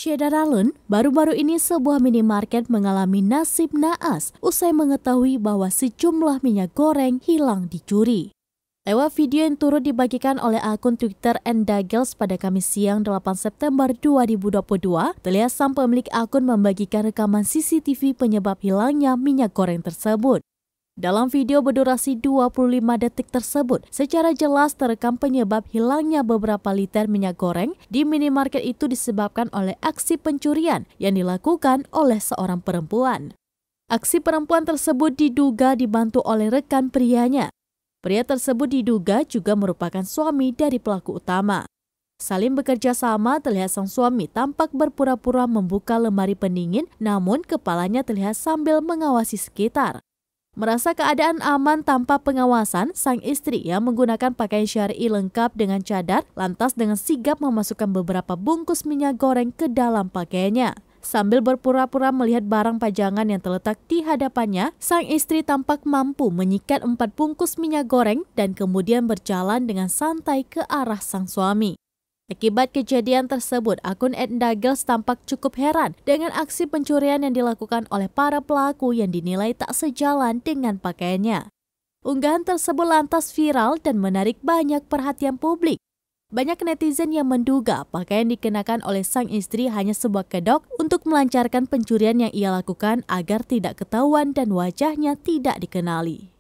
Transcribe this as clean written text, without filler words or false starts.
Saudara Lun, baru-baru ini sebuah minimarket mengalami nasib naas usai mengetahui bahwa sejumlah minyak goreng hilang dicuri. Lewat video yang turut dibagikan oleh akun Twitter @endagels pada Kamis siang 8 September 2022, terlihat sang pemilik akun membagikan rekaman CCTV penyebab hilangnya minyak goreng tersebut. Dalam video berdurasi 25 detik tersebut, secara jelas terekam penyebab hilangnya beberapa liter minyak goreng di minimarket itu disebabkan oleh aksi pencurian yang dilakukan oleh seorang perempuan. Aksi perempuan tersebut diduga dibantu oleh rekan prianya. Pria tersebut diduga juga merupakan suami dari pelaku utama. Saling bekerja sama, terlihat sang suami tampak berpura-pura membuka lemari pendingin, namun kepalanya terlihat sambil mengawasi sekitar. Merasa keadaan aman tanpa pengawasan, sang istri yang menggunakan pakaian syar'i lengkap dengan cadar, lantas dengan sigap memasukkan beberapa bungkus minyak goreng ke dalam pakaiannya. Sambil berpura-pura melihat barang pajangan yang terletak di hadapannya, sang istri tampak mampu menyikat 4 bungkus minyak goreng dan kemudian berjalan dengan santai ke arah sang suami. Akibat kejadian tersebut, akun @endagels tampak cukup heran dengan aksi pencurian yang dilakukan oleh para pelaku yang dinilai tak sejalan dengan pakaiannya. Unggahan tersebut lantas viral dan menarik banyak perhatian publik. Banyak netizen yang menduga pakaian dikenakan oleh sang istri hanya sebuah kedok untuk melancarkan pencurian yang ia lakukan agar tidak ketahuan dan wajahnya tidak dikenali.